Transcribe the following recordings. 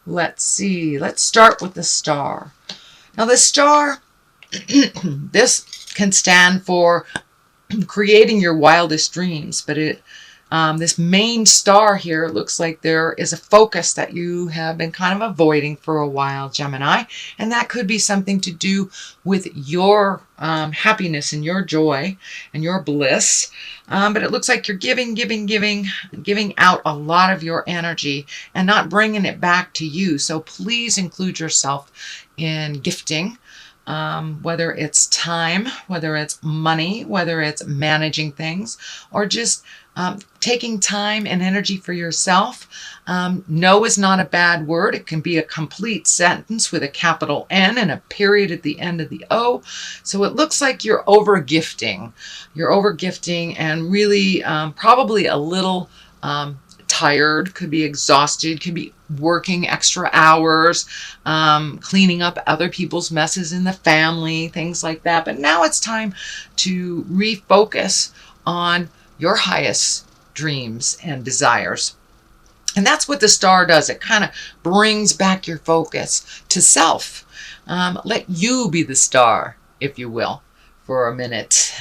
Let's see. Let's start with the star. Now, the star, this can stand for creating your wildest dreams, but this main star here looks like there is a focus that you have been kind of avoiding for a while, Gemini, and that could be something to do with your happiness and your joy and your bliss. But it looks like you're giving out a lot of your energy and not bringing it back to you. So please include yourself in gifting. Whether it's time, whether it's money, whether it's managing things, or just taking time and energy for yourself. No is not a bad word. It can be a complete sentence with a capital N and a period at the end of the O. So it looks like you're over gifting. You're over gifting and really probably a little tired, could be exhausted, could be working extra hours, cleaning up other people's messes in the family, things like that. But now it's time to refocus on your highest dreams and desires. And that's what the star does. It kind of brings back your focus to self. Let you be the star, if you will, for a minute,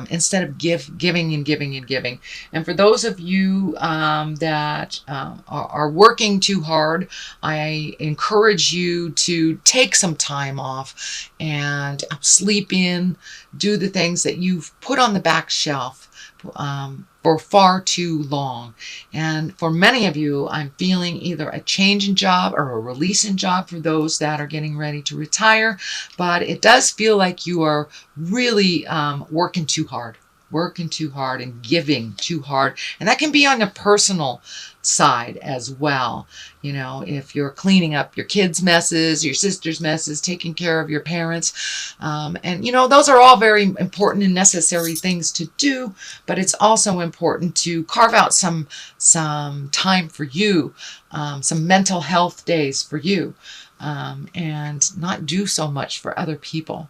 instead of giving and giving and giving. And for those of you that are working too hard, I encourage you to take some time off and sleep in, do the things that you've put on the back shelf for far too long. And for many of you, I'm feeling either a change in job or a release in job for those that are getting ready to retire. But it does feel like you are really working too hard and giving too hard. And that can be on a personal side as well. You know, if you're cleaning up your kids' messes, your sister's messes, taking care of your parents. And, you know, those are all very important and necessary things to do. But it's also important to carve out some time for you, some mental health days for you, and not do so much for other people.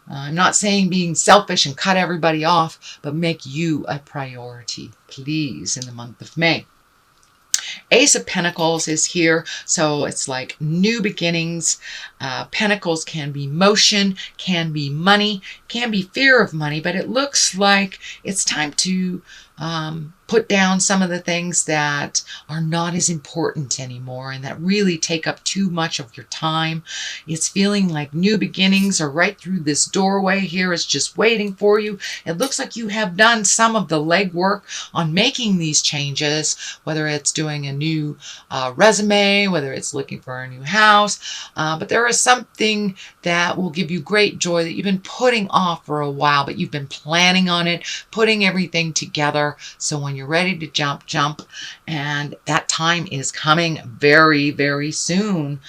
I'm not saying being selfish and cut everybody off, but make you a priority, please, in the month of May. Ace of Pentacles is here, so it's like new beginnings. Pentacles can be motion, can be money, can be fear of money, but it looks like it's time to put down some of the things that are not as important anymore and that really take up too much of your time. It's feeling like new beginnings are right through this doorway here. It's just waiting for you. It looks like you have done some of the legwork on making these changes, whether it's doing a new resume, whether it's looking for a new house. But there is something that will give you great joy that you've been putting off for a while, but you've been planning on it, putting everything together. So when you're ready to jump, and that time is coming very, very soon.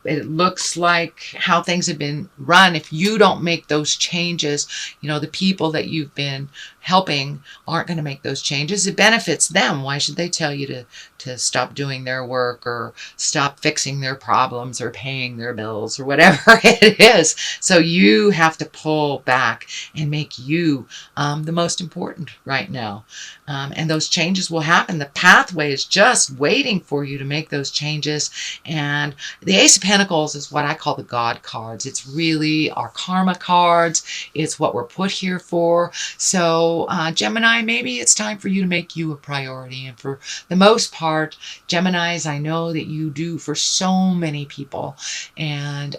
It looks like how things have been run. If you don't make those changes, you know, the people that you've been helping aren't going to make those changes. It benefits them. Why should they tell you to stop doing their work or stop fixing their problems or paying their bills or whatever it is? So you have to pull back and make you the most important right now. And those changes will happen. The pathway is just waiting for you to make those changes. And the Ace of Pentacles is what I call the God cards. It's really our karma cards. It's what we're put here for. So Gemini, maybe it's time for you to make you a priority. And for the most part, Geminis, I know that you do for so many people. And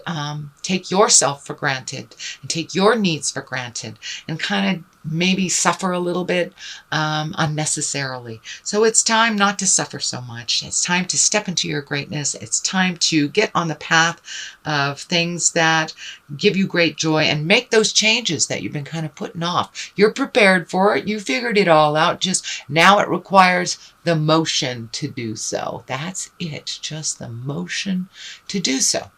take yourself for granted and take your needs for granted and kind of maybe suffer a little bit unnecessarily. So it's time not to suffer so much. It's time to step into your greatness. It's time to get on the path of things that give you great joy and make those changes that you've been kind of putting off. You're prepared for it. You figured it all out. Just now it requires the motion to do so. That's it. Just the motion to do so.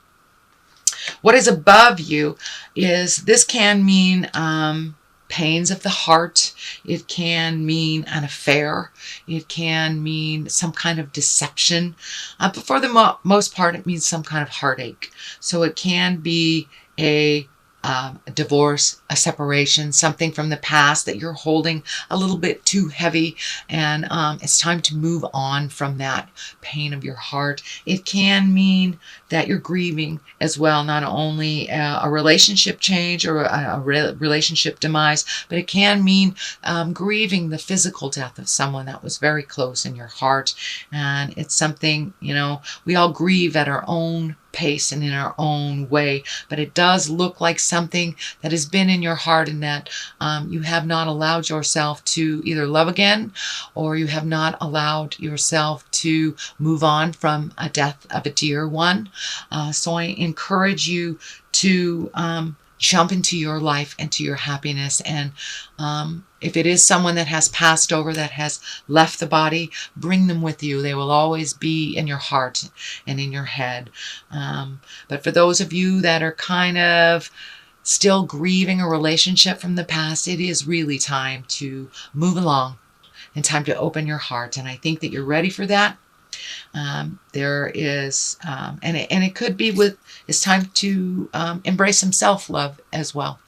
What is above you is this can mean pains of the heart. It can mean an affair. It can mean some kind of deception. But for the most part, it means some kind of heartache. So it can be a a divorce, a separation, something from the past that you're holding a little bit too heavy, and it's time to move on from that pain of your heart. It can mean that you're grieving as well, not only a relationship change or a relationship demise, but it can mean grieving the physical death of someone that was very close in your heart. And it's something, we all grieve at our own pace and in our own way, but it does look like something that has been in your heart, and that you have not allowed yourself to either love again, or you have not allowed yourself to move on from a death of a dear one. So I encourage you to jump into your life, into your happiness. And if it is someone that has passed over, that has left the body, bring them with you. They will always be in your heart and in your head. But for those of you that are kind of still grieving a relationship from the past, it is really time to move along and time to open your heart. And I think that you're ready for that. There is, and it could be it's time to embrace some self-love as well,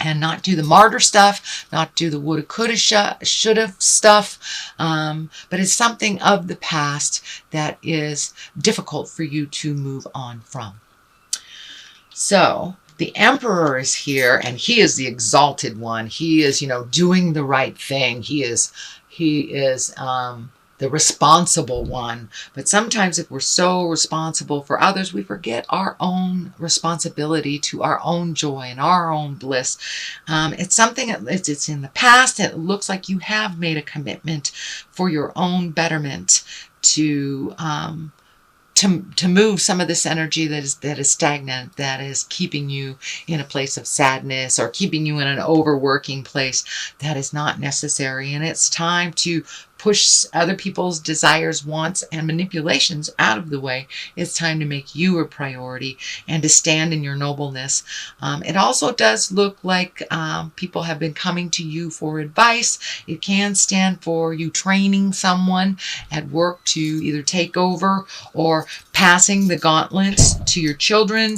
and not do the martyr stuff, not do the woulda, coulda, shoulda stuff, but it's something of the past that is difficult for you to move on from. So the Emperor is here, and he is the exalted one. He is, doing the right thing. He is the responsible one. But sometimes if we're so responsible for others, we forget our own responsibility to our own joy and our own bliss. It's something, it's in the past. It looks like you have made a commitment for your own betterment to move some of this energy that is stagnant, that is keeping you in a place of sadness, or keeping you in an overworking place that is not necessary. And it's time to push other people's desires, wants, and manipulations out of the way. It's time to make you a priority and to stand in your nobleness. It also does look like people have been coming to you for advice. It can stand for you training someone at work to either take over, or passing the gauntlets to your children,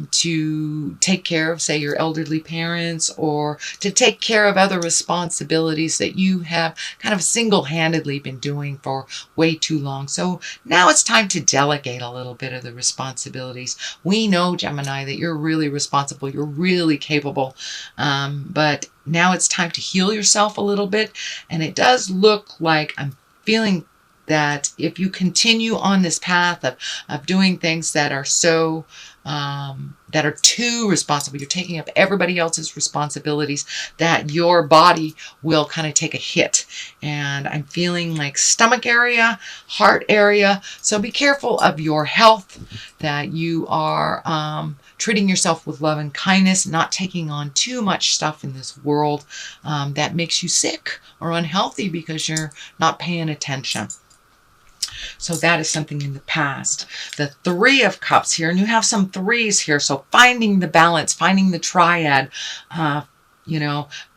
to take care of, say, your elderly parents, or to take care of other responsibilities that you have kind of single-handedly been doing for way too long. So now it's time to delegate a little bit of the responsibilities. We know, Gemini, that you're really responsible, you're really capable, but now it's time to heal yourself a little bit. And it does look like I'm feeling that if you continue on this path of doing things that are so that are too responsible, you're taking up everybody else's responsibilities, that your body will kind of take a hit. And I'm feeling like stomach area, heart area. So be careful of your health, that you are treating yourself with love and kindness, not taking on too much stuff in this world that makes you sick or unhealthy because you're not paying attention. So that is something in the past. The Three of Cups here, and you have some threes here. So finding the balance, finding the triad,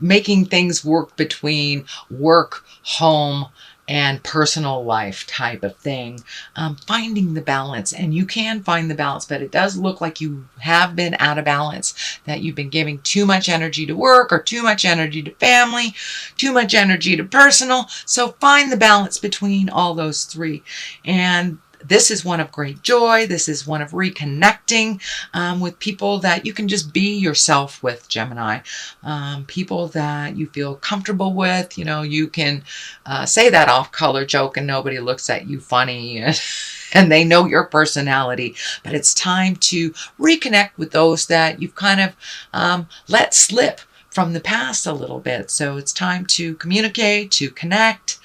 making things work between work, home, and personal life type of thing. Finding the balance, and you can find the balance, but it does look like you have been out of balance, that you've been giving too much energy to work, or too much energy to family, too much energy to personal. So find the balance between all those three. And this is one of great joy. This is one of reconnecting with people that you can just be yourself with, Gemini. People that you feel comfortable with. You can say that off-color joke and nobody looks at you funny. And they know your personality. But it's time to reconnect with those that you've kind of let slip from the past a little bit. So it's time to communicate, to connect,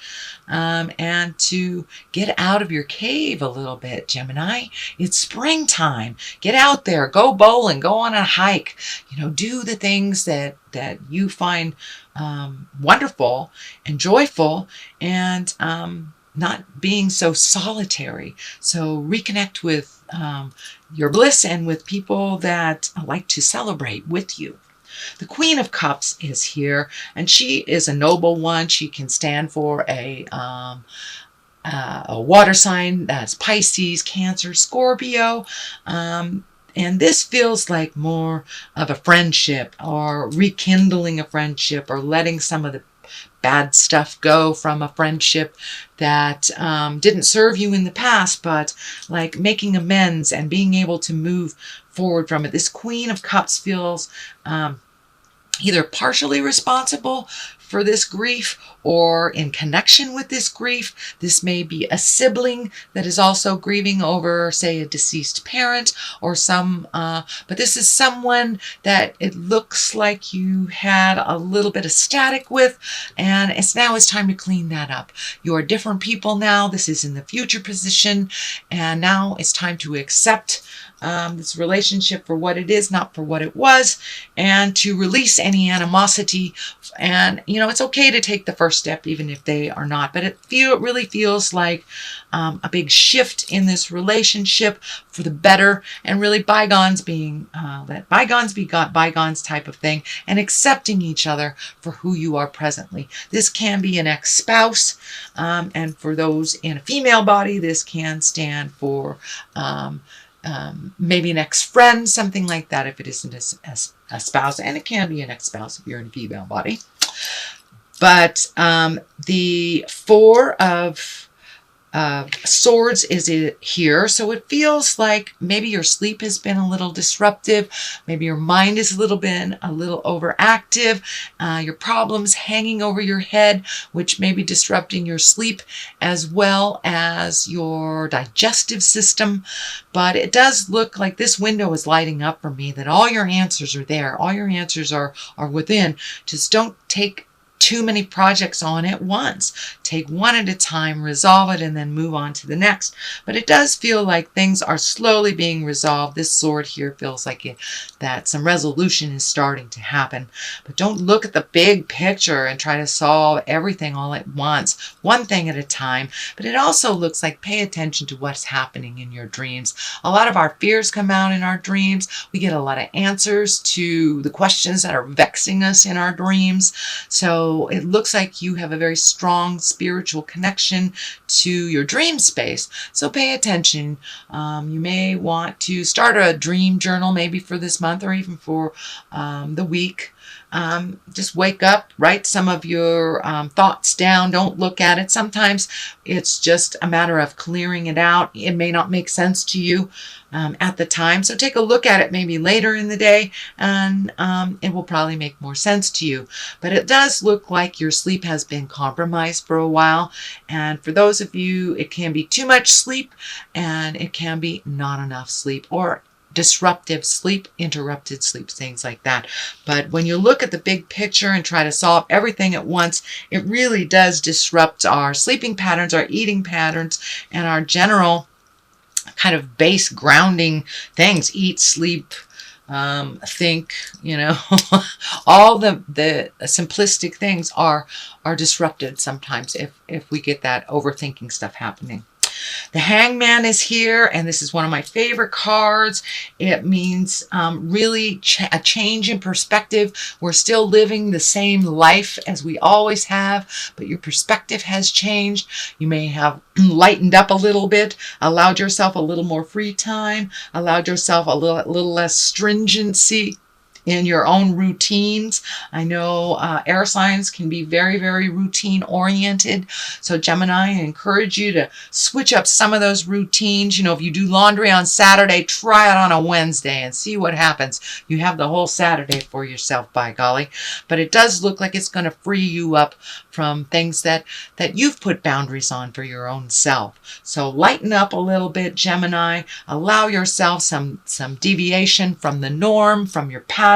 and to get out of your cave a little bit, Gemini. It's springtime. Get out there, go bowling, go on a hike, do the things that you find wonderful and joyful, and not being so solitary. So reconnect with your bliss and with people that like to celebrate with you. The Queen of Cups is here, and she is a noble one. She can stand for a water sign. That's Pisces, Cancer, Scorpio. And this feels like more of a friendship, or rekindling a friendship, or letting some of the bad stuff go from a friendship that didn't serve you in the past, but like making amends and being able to move forward from it. This Queen of Cups feels either partially responsible for this grief or in connection with this grief. This may be a sibling that is also grieving over, say, a deceased parent or but this is someone that it looks like you had a little bit of static with, and it's time to clean that up. You're different people now. This is in the future position, and now it's time to accept this relationship for what it is, not for what it was, and to release any animosity. And it's okay to take the first step, even if they are not. But it really feels like a big shift in this relationship for the better, and really bygones being let bygones be bygones type of thing, and accepting each other for who you are presently. This can be an ex-spouse, and for those in a female body, this can stand for maybe an ex-friend, something like that, if it isn't a spouse, and it can be an ex-spouse if you're in a female body. But the Four of Swords is here, so it feels like maybe your sleep has been a little disruptive, maybe your mind is a little overactive, your problems hanging over your head, which may be disrupting your sleep as well as your digestive system. But it does look like this window is lighting up for me, that all your answers are there, all your answers are within. Just don't take too many projects on at once. Take one at a time, resolve it, and then move on to the next. But it does feel like things are slowly being resolved. This sword here feels like that some resolution is starting to happen. But don't look at the big picture and try to solve everything all at once, one thing at a time. But it also looks like pay attention to what's happening in your dreams. A lot of our fears come out in our dreams. We get a lot of answers to the questions that are vexing us in our dreams. So it looks like you have a very strong spiritual connection to your dream space. So pay attention. You may want to start a dream journal maybe for this month, or even for the week. Just wake up, write some of your thoughts down. Don't look at it. Sometimes it's just a matter of clearing it out. It may not make sense to you at the time. So take a look at it maybe later in the day, and it will probably make more sense to you. But it does look like your sleep has been compromised for a while. And for those of you, it can be too much sleep, and it can be not enough sleep, or disruptive sleep, interrupted sleep, things like that. But when you look at the big picture and try to solve everything at once, it really does disrupt our sleeping patterns, our eating patterns, and our general kind of base grounding things. Eat, sleep, think, all the simplistic things are disrupted sometimes if we get that overthinking stuff happening. The Hangman is here, and this is one of my favorite cards. It means really a change in perspective. We're still living the same life as we always have, but your perspective has changed. You may have lightened up a little bit, allowed yourself a little more free time, allowed yourself a little less stringency in your own routines. I know air signs can be very, very routine oriented. So Gemini, I encourage you to switch up some of those routines. If you do laundry on Saturday, try it on a Wednesday and see what happens. You have the whole Saturday for yourself, by golly. But it does look like it's going to free you up from things that you've put boundaries on for your own self. So lighten up a little bit, Gemini. Allow yourself some deviation from the norm, from your patterns.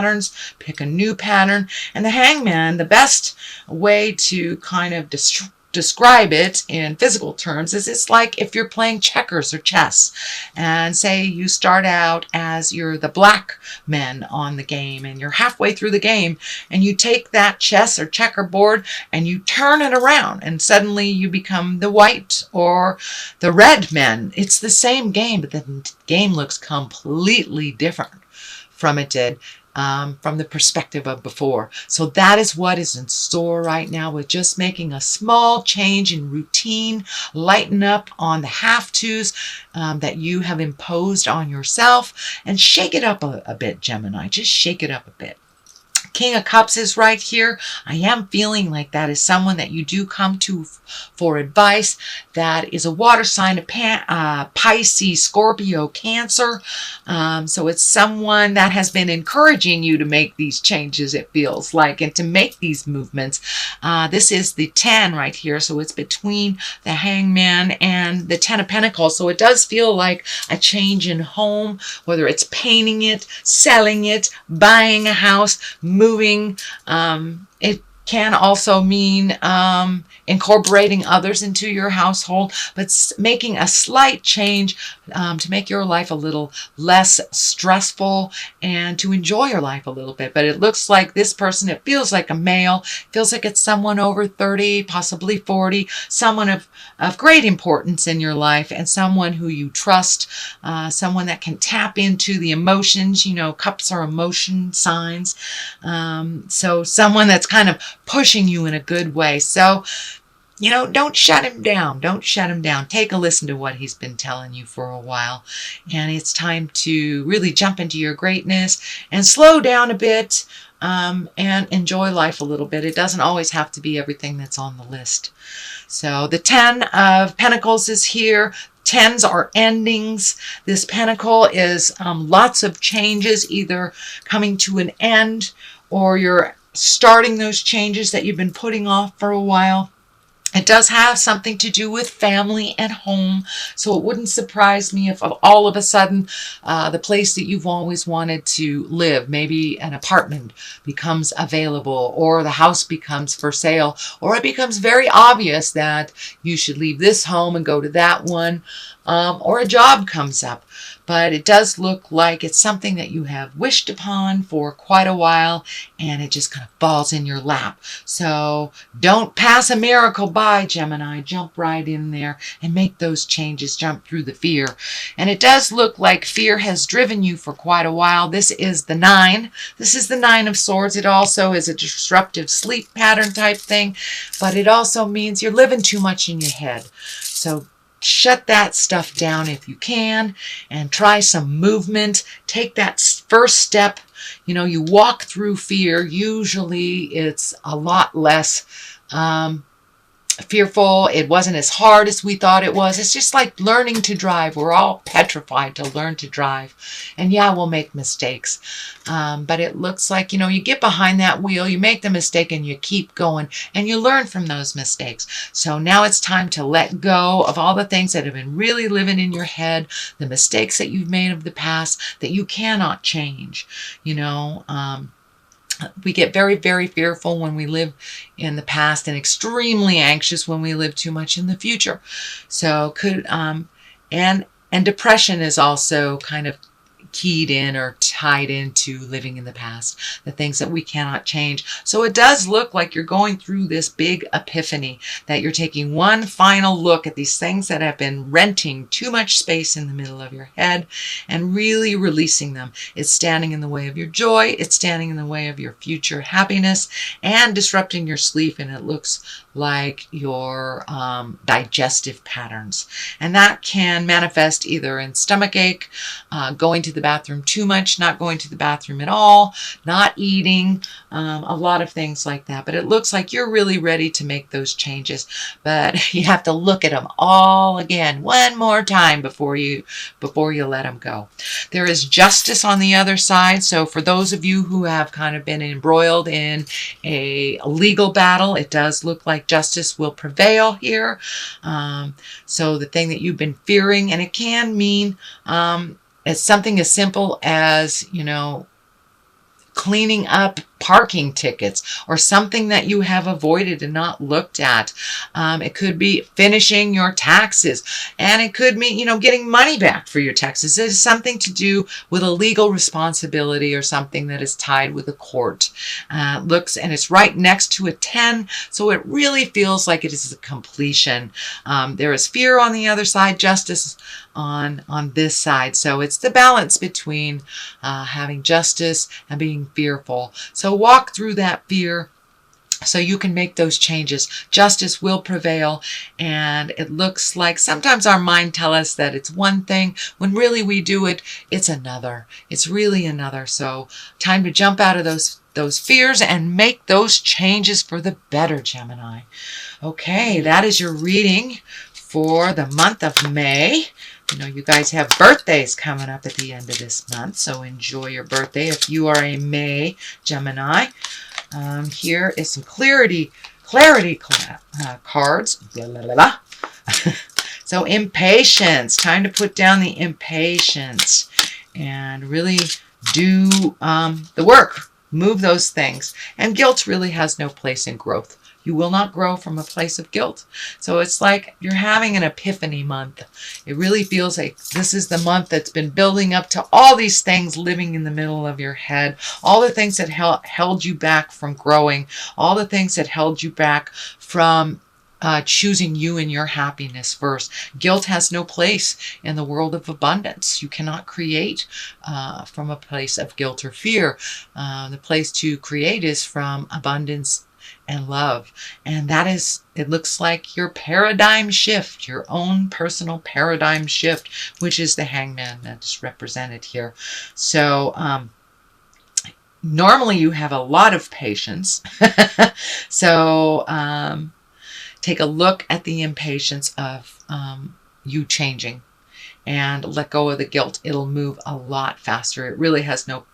Pick a new pattern. And the Hangman, the best way to kind of describe it in physical terms is it's like if you're playing checkers or chess, and say you start out as you're the black man on the game, and you're halfway through the game, and you take that chess or checkerboard and you turn it around, and suddenly you become the white or the red men. It's the same game, but the game looks completely different from it did. from the perspective of before. So that is what is in store right now, with just making a small change in routine, lighten up on the have-tos that you have imposed on yourself, and shake it up a bit, Gemini. Just shake it up a bit. King of Cups is right here. I am feeling like that is someone that you do come to for advice. That is a water sign, Pisces, Scorpio, Cancer. So it's someone that has been encouraging you to make these changes, it feels like, and to make these movements. This is the 10 right here. So it's between the Hangman and the 10 of Pentacles. So it does feel like a change in home, whether it's painting it, selling it, buying a house, moving. It can also mean incorporating others into your household, but making a slight change to make your life a little less stressful and to enjoy your life a little bit. But it looks like this person, it feels like a male, feels like it's someone over 30, possibly 40, someone of great importance in your life, and someone who you trust, someone that can tap into the emotions. You know, cups are emotion signs. So someone that's kind of pushing you in a good way. So, you know, don't shut him down. Don't shut him down. Take a listen to what he's been telling you for a while. And it's time to really jump into your greatness and slow down a bit and enjoy life a little bit. It doesn't always have to be everything that's on the list. So the 10 of Pentacles is here. 10s are endings. This pentacle is lots of changes, either coming to an end or you're starting those changes that you've been putting off for a while. It does have something to do with family and home, so it wouldn't surprise me if all of a sudden the place that you've always wanted to live, maybe an apartment, becomes available, or the house becomes for sale, or it becomes very obvious that you should leave this home and go to that one, or a job comes up. But it does look like it's something that you have wished upon for quite a while, and it just kind of falls in your lap. So don't pass a miracle by, Gemini. Jump right in there and make those changes. Jump through the fear. And it does look like fear has driven you for quite a while. This is the 9. This is the 9 of Swords. It also is a disruptive sleep pattern type thing, but it also means you're living too much in your head. So shut that stuff down if you can and try some movement. Take that first step. You know, you walk through fear. Usually it's a lot less fearful. It wasn't as hard as we thought it was. It's just like learning to drive. We're all petrified to learn to drive. And yeah, we'll make mistakes. But it looks like, you know, you get behind that wheel, you make the mistake and you keep going and you learn from those mistakes. So now it's time to let go of all the things that have been really living in your head, the mistakes that you've made of the past that you cannot change. You know, we get very, very fearful when we live in the past and extremely anxious when we live too much in the future. So and depression is also kind of keyed in or tied into living in the past, the things that we cannot change. So it does look like you're going through this big epiphany, that you're taking one final look at these things that have been renting too much space in the middle of your head and really releasing them. It's standing in the way of your joy. It's standing in the way of your future happiness and disrupting your sleep. And it looks like your digestive patterns. And that can manifest either in stomach ache, going to the bathroom too much, not going to the bathroom at all, not eating, a lot of things like that. But it looks like you're really ready to make those changes. But you have to look at them all again one more time before you let them go. There is justice on the other side. So for those of you who have kind of been embroiled in a legal battle, it does look like justice will prevail here. So the thing that you've been fearing, and it can mean it's something as simple as, you know, cleaning up parking tickets or something that you have avoided and not looked at. It could be finishing your taxes, and it could mean, getting money back for your taxes. It is something to do with a legal responsibility or something that is tied with a court. And it's right next to a 10, so it really feels like it is a completion. There is fear on the other side, justice on this side. So it's the balance between having justice and being fearful. So walk through that fear so you can make those changes. Justice will prevail, and it looks like sometimes our mind tells us that it's one thing when really we do it's another. It's really another. So time to jump out of those fears and make those changes for the better, Gemini. Okay, that is your reading for the month of May. You guys have birthdays coming up at the end of this month, so enjoy your birthday if you are a May Gemini. Here is some clarity cards. Blah, blah, blah, blah. So impatience. Time to put down the impatience and really do the work. Move those things. And guilt really has no place in growth. You will not grow from a place of guilt. So it's like you're having an epiphany month. It really feels like this is the month that's been building up to all these things living in the middle of your head. All the things that held you back from growing. All the things that held you back from choosing you and your happiness first. Guilt has no place in the world of abundance. You cannot create from a place of guilt or fear. The place to create is from abundance and love. And that is, it looks like your paradigm shift, your own personal paradigm shift, which is the Hangman that is represented here. So normally you have a lot of patience. So take a look at the impatience of you changing and let go of the guilt. It'll move a lot faster. It really has no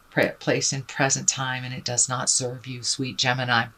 place in present time, and it does not serve you, sweet Gemini.